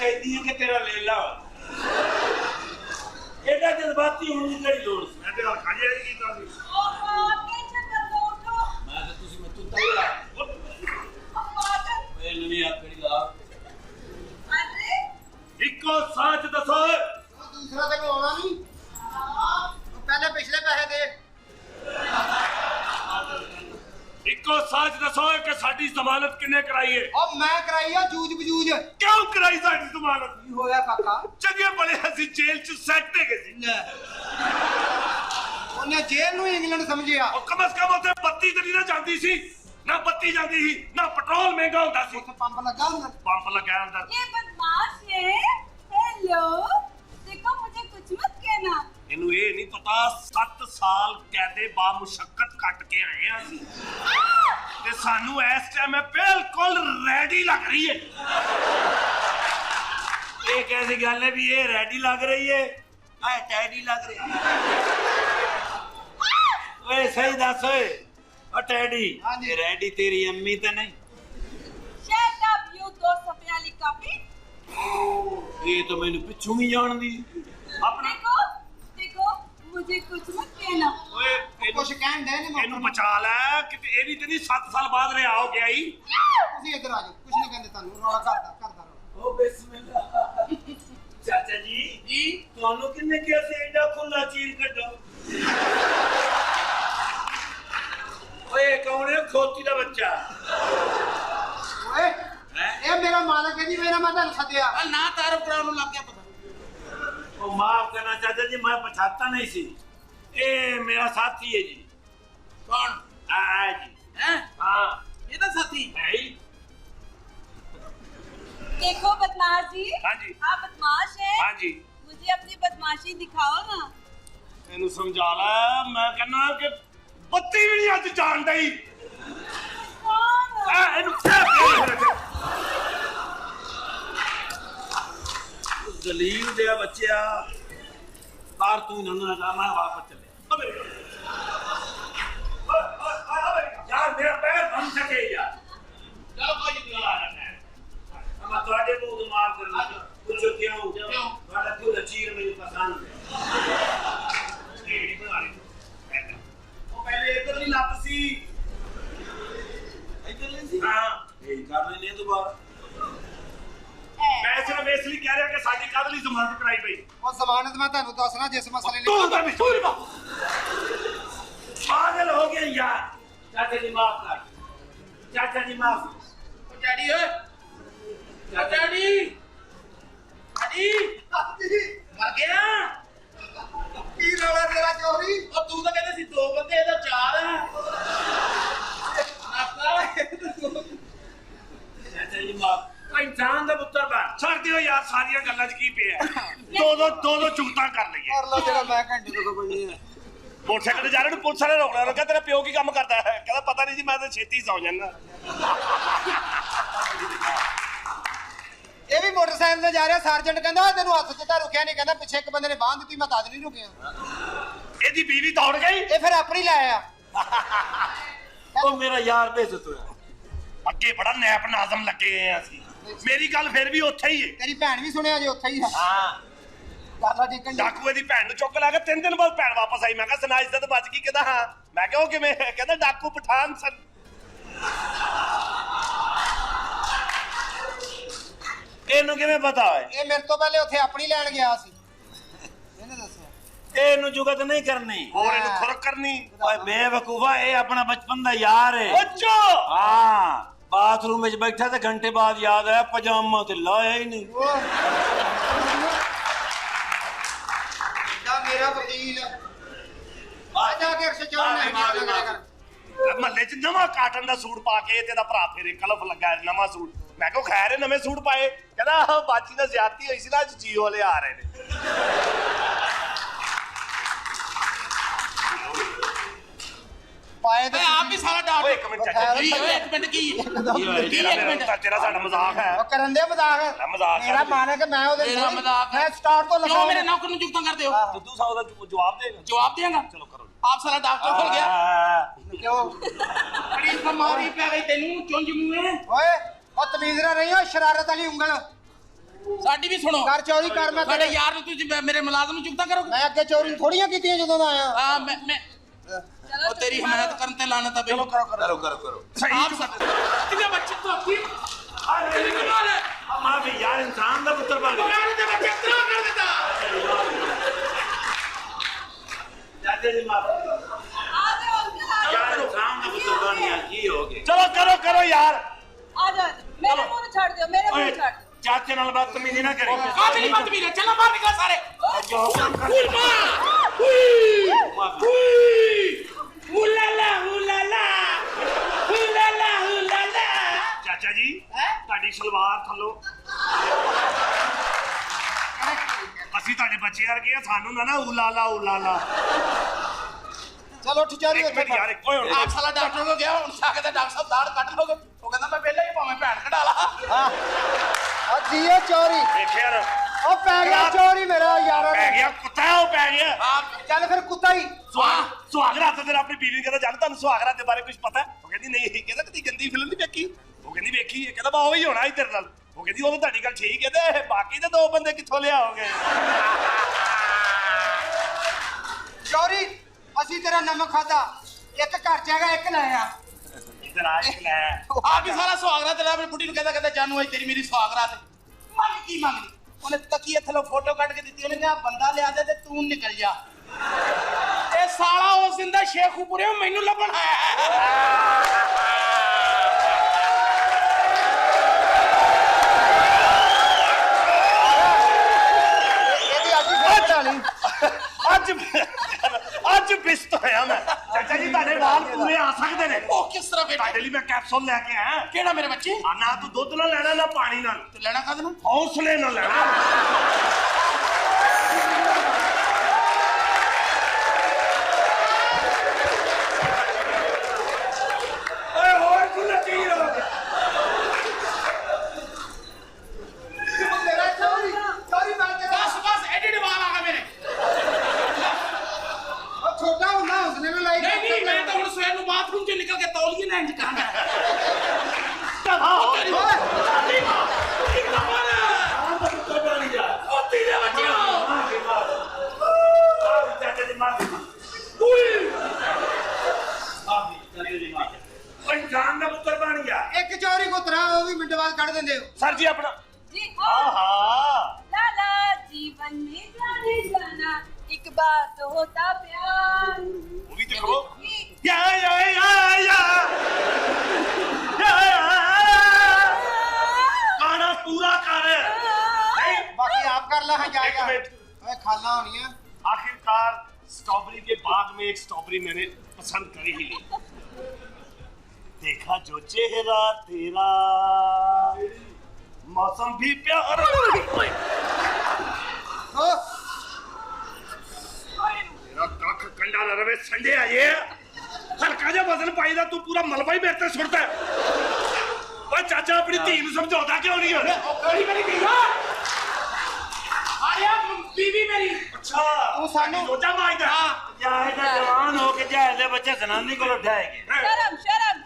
कहती है कि तेरा लेला एडा जज्बाती होने की कड़ी लोड़ मैं तेरा खाजे की कर दी टेंशन मत लो उठो मैं तो तुसी मैं तू तगड़ा ए नवी आप कड़ी ला अरे इको सच दसो दूसरा ते कोई आना नहीं पहले पिछले पैसे दे इको सच दसो कि साडी जमानत किने कराई है और मैं कराई है जूझ बजूझ क्यों कराई साडी जमानत की होया काका चंगे बड़े ਅਸੀਂ जेल च सेट है गए ਉਹਨੇ ਜੇਲ੍ਹ ਨੂੰ ਇੰਗਲੈਂਡ ਸਮਝਿਆ ਉਹ ਕਮ ਸੇ ਕਮ ਉੱਥੇ ਬੱਤੀ ਤੇ ਨਹੀਂ ਨਾ ਜਾਂਦੀ ਸੀ ਨਾ ਬੱਤੀ ਜਾਂਦੀ ਸੀ ਨਾ ਪੈਟਰੋਲ ਮਹਿੰਗਾ ਹੁੰਦਾ ਸੀ ਉੱਥੇ ਪੰਪ ਲੱਗਾ ਹੁੰਦਾ पंप लगा अंदर ये बदमाश है हेलो देखो मुझे कुछ मत कहना ਇਹਨੂੰ ਇਹ ਨਹੀਂ ਪਤਾ 7 ਸਾਲ ਕੈਦੇ ਬਾ ਮੁਸ਼ੱਕਤ ਕੱਟ ਕੇ ਆਏ ਆ ਅਸੀਂ ਤੇ ਸਾਨੂੰ ਇਸ ਟਾਈਮ ਬਿਲਕੁਲ ਰੈਡੀ ਲੱਗ ਰਹੀ ਹੈ ਇਹ ਕੈਸੀ ਗੱਲ ਹੈ ਵੀ ਇਹ ਰੈਡੀ ਲੱਗ ਰਹੀ ਹੈ ਆ ਟੈਡੀ ਲੱਗ ਰਹੀ ਹੈ ਓਏ ਸਹੀ ਦੱਸ ਓਏ ਓ ਟੈਡੀ ਇਹ ਰੈਡੀ ਤੇਰੀ ਅੰਮੀ ਤਾਂ ਨਹੀਂ शट अप यू दो सफे वाली कॉपी ਇਹ ਤਾਂ ਮੈਨੂੰ ਪਿੱਛੋਂ ਵੀ ਜਾਣਦੀ ਆਪਣੇ देखो देखो मुझे कुछ मत कहना ਓਏ ਕੁਛ ਕਹਿਣ ਦੇ ਨੇ ਇਹਨੂੰ ਬਚਾ ਲੈ ਕਿਤੇ ਇਹ ਵੀ ਤੇ ਨਹੀਂ 7 ਸਾਲ ਬਾਅਦ ਰਿਹਾ ਹੋ ਗਿਆ ਹੀ ਤੁਸੀਂ ਇੱਧਰ ਆ ਜਾਓ ਕੁਛ ਨਹੀਂ ਕਹਿੰਦੇ ਤੁਹਾਨੂੰ ਰੌਲਾ ਕਰਦਾ ਰੌਲਾ ਓ ਬਿਸਮਿਲ੍ਲਾ ਚਾਚਾ ਜੀ ਜੀ ਤੁਹਾਨੂੰ ਕਿੰਨੇ ਕਿਹਾ ਸੀ ਐਡਾ ਖੁੱਲਾ ਚੀਰ ਕੱਢੋ ਓਏ ਕੌਣ ਹੈ ਖੋਤੀ ਦਾ ਬੱਚਾ ਓਏ ਇਹ ਮੇਰਾ ਮਾਲਕ ਹੈ ਜੀ ਮੇਰਾ ਮੈਂ ਤੁਹਾਨੂੰ ਸੱਦਿਆ ਨਾ ਤਾਰਫ ਕਰਾਉਣ ਨੂੰ ਲੱਗ ਗਿਆ ਪਤਾ ओ माफ करना चाचा जी मैं पछाता नहीं सी ये मेरा साथी है जी कौन जी है हाँ ਇਹਦਾ ਸਾਥੀ है ही देखो बदमाश जी हाँ जी आप बदमाश हैं हाँ जी मुझे अपनी बदमाशी दिखाओ ना ਇਹਨੂੰ ਸਮਝਾ ਲੈ ਮੈਂ ਕਹਿੰਦਾ ਕਿ ਬੱਤੀ ਵੀ ਨਹੀਂ ਅੱਜ ਜਾਣ ਦਈ कौन ਇਹਨੂੰ दलील दिया बच्चिया तार तू ना जा मैं वापस चले यार मेरा पैर बन सके यार चलो कोई नहीं आ रहा है हम तुम्हारे मुंह मार कर पूछो क्यों तुम्हारा क्यों लचीर मेरी पसंद है बना रही वो पहले इधर नहीं लत सी इधर नहीं सी हां ये कर लेने दोबारा मैं सिर्फ इसलिए कह रहा कि साडी कादली जमानत कराई पई ਉਹ ਜ਼ਮਾਨਤ ਮੈਂ ਤੁਹਾਨੂੰ ਦੱਸਣਾ ਜਿਸ ਮਸਲੇ तू ਲਈ उधर भी तू पागल हो गया यार चाचा जी माफ कर चाचा जी माफ ਡੈਡੀ ਓਏ ਡੈਡੀ ਡੈਡੀ ਮਰ ਗਿਆ ਕੀ ਰੌਲਾ ਤੇਰਾ ਚੋਰੀ ਉਹ ਤੂੰ ਤਾਂ ਕਹਿੰਦਾ ਸੀ 2 ਬੰਦੇ ਇਹਦਾ 4 ਹੈ ਨਾਕਾ चाचा जी माफ इंसान दा पुੱਤਰ बन ਛੱਡ ਦਿਓ ਯਾਰ ਸਾਰੀਆਂ ਗੱਲਾਂ 'ਚ ਕੀ ਪਿਆ ਦੋ ਚੁਗਤਾਂ ਕਰ ਲਈਏ ਕਰ ਲਓ ਜਿਹੜਾ ਮੈਂ ਘੰਟੇ ਤੋਂ ਕੋਈ ਨਹੀਂ ਮੋਟਰਸਾਈਕਲ ਤੇ ਜਾ ਰਹੇ ਨੂੰ ਪੁਲਿਸ ਵਾਲੇ ਰੋਕ ਲਿਆ ਕਹਿੰਦਾ ਤੇਰਾ ਪਿਓ ਕੀ ਕੰਮ ਕਰਦਾ ਹੈ ਕਹਿੰਦਾ ਪਤਾ ਨਹੀਂ ਜੀ ਮੈਂ ਤਾਂ ਛੇਤੀ ਸੌਂ ਜਾਂਦਾ ਇਹ ਵੀ ਮੋਟਰਸਾਈਕਲ ਤੇ ਜਾ ਰਿਹਾ ਸਰਜੈਂਟ ਕਹਿੰਦਾ ਤੈਨੂੰ ਹੱਥ 'ਚ ਤਾਂ ਰੁਕਿਆ ਨਹੀਂ ਕਹਿੰਦਾ ਪਿੱਛੇ ਇੱਕ ਬੰਦੇ ਨੇ ਬਾਂਹ ਦਿੱਤੀ ਮੈਂ ਤਦ ਨਹੀਂ ਰੁਕਿਆ ਇਹਦੀ ਬੀਵੀ ਦੌੜ ਗਈ ਇਹ ਫਿਰ ਆਪਣੀ ਲਾਇਆ ਉਹ ਮੇਰਾ ਯਾਰ ਬੇਇੱਜ਼ਤ ਹੋਇਆ ਅੱਗੇ ਬੜਾ ਨੈਪ ਨਾਜ਼ਮ ਲੱਗੇ ਆ ਅਸੀਂ ਮੇਰੀ ਗੱਲ ਫਿਰ ਵੀ ਉੱਥੇ ਹੀ ਹੈ ਤੇਰੀ ਭੈਣ ਵੀ ਸੁਣਿਆ ਜੇ ਉੱਥੇ ਹੀ ਆ ਹਾਂ ਕਰਲਾ ਟਿਕਣ ਡਾਕੂ ਇਹਦੀ ਭੈਣ ਨੂੰ ਚੁੱਕ ਲਿਆ ਕੇ 3 ਦਿਨ ਬਾਅਦ ਭੈਣ ਵਾਪਸ ਆਈ ਮੈਂ ਕਿਹਾ ਸੁਨਾ ਇੱਜ਼ਤ ਬਚ ਗਈ ਕਹਿੰਦਾ ਹਾਂ ਮੈਂ ਕਿਹਾ ਉਹ ਕਿਵੇਂ ਕਹਿੰਦਾ ਡਾਕੂ ਪਠਾਨ ਸਨ ਇਹਨੂੰ ਕਿਵੇਂ ਪਤਾ ਹੋਏ ਇਹ ਮੇਰੇ ਤੋਂ ਪਹਿਲੇ ਉੱਥੇ ਆਪਣੀ ਲੈਣ ਗਿਆ ਸੀ ਇਹਨੇ ਦੱਸਿਆ ਇਹਨੂੰ ਜੁਗਤ ਨਹੀਂ ਕਰਨੀ ਹੋਰ ਇਹਨੂੰ ਖੁਰਕ ਕਰਨੀ ਓਏ ਬੇਵਕੂਫਾ ਇਹ ਆਪਣਾ ਬਚਪਨ ਦਾ ਯਾਰ ਹੈ ਅੱਛਾ ਹਾਂ ਬਾਥਰੂਮ ਵਿੱਚ ਬੈਠਾ ਤੇ ਘੰਟੇ ਬਾਅਦ ਯਾਦ ਆਇਆ ਪਜਾਮਾ ਤੇ ਲਾਇਆ ਹੀ ਨਹੀਂ ਜਾ ਮੇਰਾ ਵਕੀਲ ਆ ਜਾ ਕੇ 104 ਨਹੀਂ ਕਰ ਮਹੱਲੇ 'ਚ ਨਵਾਂ ਕਾਟਨ ਦਾ ਸੂਟ ਪਾ ਕੇ ਤੇ ਦਾ ਭਰਾ ਫੇਰੇ ਕਲਫ ਲੱਗਾ ਨਵਾਂ ਸੂਟ ਮੈਂ ਕਿਹਾ ਖੈਰ ਨਵੇਂ ਸੂਟ ਪਾਏ ਕਹਿੰਦਾ ਬਾਜੀ ਨਾਲ ਜ਼ਿਆਦਤੀ ਹੋਈ ਸੀ ਨਾ ਅੱਜ ਜੀਓ ਵਾਲੇ ਆ ਰਹੇ ਨੇ ਪਾਏ ਤੇ ਆਪ ਹੀ ਸਾਰਾ ਡਾਟ ਓਏ ਇੱਕ ਮਿੰਟ ਚਾਚਾ ਜੀ ਓਏ ਇੱਕ ਮਿੰਟ ਕੀ ਇੱਕ ਮਿੰਟ ਤੇਰਾ ਸਾਡਾ ਮਜ਼ਾਕ ਹੈ ਉਹ ਕਰਨ ਦੇ ਮਜ਼ਾਕ ਮਜ਼ਾਕ ਮੇਰਾ ਮਾਨ ਹੈ ਕਿ ਮੈਂ ਉਹਦੇ ਮੇਰਾ ਮਜ਼ਾਕ ਮੈਂ ਸਟਾਰਟ ਤੋਂ ਕਿਉਂ ਮੇਰੇ ਨੌਕਰ ਨੂੰ ਜੁਗਤਾਂ ਕਰਦੇ ਹੋ ਤੂੰ ਸਾਹ ਦਾ ਜਵਾਬ ਦੇਗਾ ਜਵਾਬ ਦੇਗਾ ਚਲੋ ਕਰੋ ਆਪ ਸਾਰਾ ਡਾਕਟਰ ਖੁੱਲ ਗਿਆ ਕਿਉਂ ਬੜੀ ਬਿਮਾਰੀ ਪੈ ਗਈ ਤੈਨੂੰ ਚੁੰਝ ਮੂੰਹੇ ਓਏ ਉਹ ਤਮੀਜ਼ ਨਾਲ ਰਹੀ ਓ ਸ਼ਰਾਰਤ ਵਾਲੀ ਉਂਗਲ ਸਾਡੀ ਵੀ ਸੁਣੋ ਕਰ ਚੋਰੀ ਕਰ ਮੈਂ ਸਾਡੇ ਯਾਰ ਨੂੰ ਤੁਸੀਂ ਮੇਰੇ ਮੁਲਾਜ਼ਮ ਨੂੰ ਚੁਗਤਾ ਕਰੋਗੇ ਮੈਂ ਅੱਗੇ ਚੋਰੀ ਥੋੜੀਆਂ ਕੀਤੀਆਂ ਜਦੋਂ ਦਾ ਆਇਆ ਹਾਂ ਮੈਂ ਉਹ ਤੇਰੀ ਹਮਾਇਤ ਕਰਨ ਤੇ ਲਾਨਤ ਆ ਬਈ ਚਲੋ ਕਰੋ ਆਪ ਸਭ ਕਿੰਨੇ ਬੱਚੇ ਤੋਂ ਕੀ ਕਿੰਨੇ ਕਮਾਲ ਹੈ ਮਾਂ ਵੀ ਯਾਰ ਇਨਸਾਨ ਦਾ ਪੁੱਤਰ ਬਣ ਗਿਆ ਪੁਰਾਣੇ ਦੇ ਬੱਚੇ ਇਤਨਾ ਕਰ ਦਿੱਤਾ ਚਾਚਾ ਜੀ ਮਾਫ ਆ ਜਾਓ ਅੰਕਲ ਯਾਰ ਇਨਸਾਨ ਦਾ ਪੁੱਤਰ ਬਣ ਗਿਆ ਕੀ ਹੋ ਗਿਆ ਚਲੋ ਕਰੋ ਯਾਰ ਆ ਜਾਓ ਮੇਰੇ ਮੂੰਹ ਨੂੰ ਛੱਡ ਦਿਓ ਮੇਰੇ ਮੂੰਹ ਨੂੰ ਛੱਡ ਦਿਓ ਚਾਚੇ ਨਾਲ ਬਦਤਮੀਜ਼ੀ ਨਾ ਕਰੀ ਆ ਮੇਰੀ ਬਾਤ ਵੀ ਚਲੋ ਬਾਹਰ ਨਿਕਲ ਸਾਰੇ ਜੋ ਕੰਮ ਕਰ ਚਾਚਾ ਜੀ ਤੁਹਾਡੀ ਸਲਵਾਰ ਥੱਲੋਂ ਅਸੀਂ ਤੁਹਾਡੇ ਬੱਚੇ ਵਰਗੇ ਆ ਸਾਨੂੰ ਨਾ ਉਲਾਲਾ ਚਲੋ ਠਿਚਾਰੀ ਇੱਕ ਮਿੰਟ ਯਾਰ ਓਏ ਹੁਣ ਆਪ ਸਾਲਾ ਡਾਕਟਰ ਕੋ ਗਿਆ ਹੁਣ ਸਾਕੇ ਦਾ ਡਾਕਟਰ ਸਾਹਿਬ ਦਾੜ ਕੱਢ ਲੋਗੇ ਉਹ ਕਹਿੰਦਾ ਮੈਂ ਪਹਿਲਾਂ ਹੀ ਭਾਵੇਂ ਭੈਣ ਕਢਾ ਲਾ ਆ ਜੀਓ ਚੋਰੀ ਦੇਖ ਯਾਰ ਉਹ ਪੈ ਗਿਆ ਚੋਰੀ ਮੇਰਾ ਯਾਰ ਪੈ ਗਿਆ ਕੁੱਤਾ ਉਹ ਪੈ ਗਿਆ ਚੱਲ ਫਿਰ ਕੁੱਤਾ ਹੀ ਸੁਹਾਗਰਾਤ ਤੇ ਆਪਣੀ ਬੀਵੀ ਕਹਿੰਦਾ ਜਾਨ ਤੁਹਾਨੂੰ ਸੁਹਾਗਰਾਤ ਦੇ ਬਾਰੇ ਕੁਝ ਪਤਾ ਉਹ ਕਹਿੰਦੀ ਨਹੀਂ ਕਹਿੰਦਾ ਕਦੀ ਗੰਦੀ ਫਿਲਮ ਨਹੀਂ ਵੇਖੀ ਉਹ ਕਹਿੰਦੀ ਵੇਖੀ ਹੈ ਕਹਿੰਦਾ ਬਾ ਉਹ ਹੀ ਹੋਣਾ ਹੀ ਤੇਰੇ ਨਾਲ ਉਹ ਕਹਿੰਦੀ ਉਹ ਤਾਂ ਤੁਹਾਡੀ ਗੱਲ ਠੀਕ ਹੈ ਤੇ ਬਾਕੀ ਦੇ ਦੋ ਬੰਦੇ ਕਿੱਥੋਂ ਲਿਆਓਗੇ ਚੋਰੀ ਅਸੀਂ ਤੇਰਾ ਨਮਕ ਖਾਦਾ ਇੱਕ ਘਰ ਚ ਹੈਗਾ ਇੱਕ ਲੈ ਆ ਇਧਰ ਆ ਇੱਕ ਲੈ ਆਪ ਹੀ ਸਾਰਾ ਸੁਹਾਗਰਾਤ ਤੇ ਆਪਣੀ ਬੁੱਢੀ ਨੂੰ ਕਹਿੰਦਾ ਜਾਨੂ ਅੱਜ ਤੇਰੀ ਮੇਰੀ ਸੁਹਾਗਰਾਤ ਮੰਗ ਕੀ ਮੰਗਣੀ ਉਹਨੇ ਤਕੀਏ ਥੱਲੋਂ ਫੋਟੋ ਕੱਢ ਕੇ ਦਿੱਤੀ ਉਹਨੇ ਕਿਹਾ ਬੰਦਾ ਲਿਆ ਦੇ ਤੇ ਤੂੰ ਨਿਕਲ ਜਾ ਇਹ ਸਾਲਾ ਉਸ ਦਿਨ ਦਾ ਸ਼ੇਖੂਪੁਰੇ ਮੈਨੂੰ ਲੱਭਣ ਆਇਆ ਇਹਦੀ ਅੱਜ ਹੀ ਬਣਾ ਲਈ ਅੱਜ ਬਿਸਤ ਹੋਇਆ ਮੈਂ ਚਾਚਾ ਜੀ ਤੁਹਾਡੇ ਵਾਲ ਪੂਰੇ ਆ ਸਕਦੇ ਨੇ ਉਹ ਕਿਸ ਤਰ੍ਹਾਂ ਬੇਟਾ ਤੁਹਾਡੇ ਲਈ ਮੈਂ ਕੈਪਸੂਲ ਲੈ ਕੇ ਆਇਆ ਕਿਹੜਾ ਮੇਰੇ ਬੱਚੇ ਨਾ ਤੂੰ ਦੁੱਧ ਨਾਲ ਲੈਣਾ ਨਾ ਪਾਣੀ ਨਾਲ ਤੇ ਲੈਣਾ ਕਾਹਦੇ ਨੂੰ ਹੌਸਲੇ ਨਾਲ ਲੈਣਾ ਓਏ ਹੋਰ ਖੁੱਲਾ ਕੀ ਰੋ ਮੇਰਾ ਚੋਰੀ ਬਣ ਕੇ ਬਸ ਐਡੇ ਵਾਲ ਆ ਗਏ ਮੇਰੇ ਉਹ ਛੋਟਾ ਹੁੰਦਾ ਉਸਨੇ ਵੀ ਲਾਈ ਨਹੀਂ ਮੈਂ ਤਾਂ ਹੁਣ ਸਵੇਰ ਨੂੰ ਬਾਥਰੂਮ ਚ ਨਿਕਲ ਕੇ ਤੌਲੀਏ ਲੈਣ ਚ ਕਹਾਂਗਾ ਇਨਸਾਨ ਦਾ ਪੁੱਤਰ ਬਣ ਗਿਆ ਇੱਕ ਚੋਰੀ ਕੁਤਰਾ ਉਹ ਵੀ ਮਿੰਟ ਬਾਅਦ ਕੱਢ ਦਿੰਦੇ ਹੋ ਸਰ ਜੀ ਆਪਣਾ जी हाँ ਆਹਾ लाला जीवन में जाने जाना एक बात तो होता प्यार ਉਹ ਵੀ ਦੇਖੋ जी, ਯਾ ਯਾ ਯਾ ਯਾ ਗਾਣਾ ਪੂਰਾ ਕਰ ਨਹੀਂ बाकी आप कर ला है एक मिनट। जाएगा खाना होनी है आखिरकार स्ट्रॉबेरी के बाग में एक स्ट्रॉबेरी मैंने पसंद कर ही ली देखा जो चेहरा तेरा मौसम भी प्यारा ओ मेरा कख कंडा न रवे संडे आए हल्का जा वजन पाईदा तू पूरा मलबा ही मेरे ते सुटदा ओए चाचा अपनी धी ਨੂੰ ਸਮਝਾਉਂਦਾ ਕਿਉਂ ਨਹੀਂ ਹੁਣ ਕਿਹੜੀ ਮੇਰੀ ਧੀਆ ਆਇਆ ਬੀਬੀ ਮੇਰੀ ਅੱਛਾ ਤੂੰ ਸਾਨੂੰ- ਲੋਚਾ ਮਾਈਦਾ ਜਾਂ ਇਹਦਾ ਜਵਾਨ ਹੋ ਕੇ ਜਾਇ ਦੇ ਬੱਚੇ ਜ਼ਨਾਨੀ ਕੋਲ ਉਠਾਏਗੇ शर्म शर्म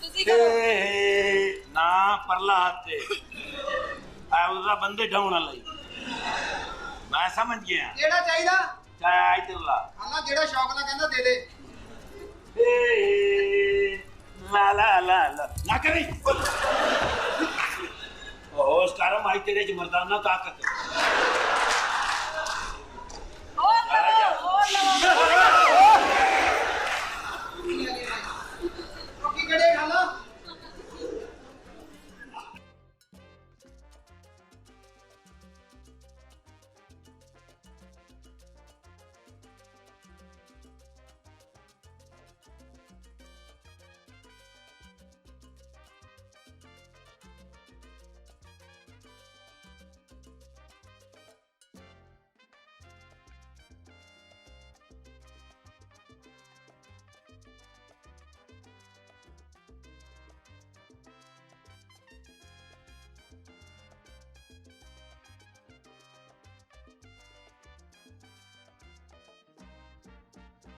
तुसी कहो ਨਾ ਪਰਲਾ ਹੱਥ ਤੇ ਆ ਉਹਦਾ ਬੰਦੇ ਢਾਉਣ ਵਾਲਾ ਹੀ ਮੈਂ ਸਮਝ ਗਿਆ ਕਿਹੜਾ ਚਾਹੀਦਾ ਚਾਹ ਇਧਰਲਾ ਖਾਣਾ ਜਿਹੜਾ ਸ਼ੌਕ ਨਾਲ ਕਹਿੰਦਾ ਦੇ ਦੇ ਲਾ ਲਾ ਲਾ ਲਾ ਨਾ ਕਰੀ ਹੋਸ਼ ਕਰ ਮਾਈ ਤੇਰੇ ਚ ਮਰਦਾਨਾ ਤਾਕਤ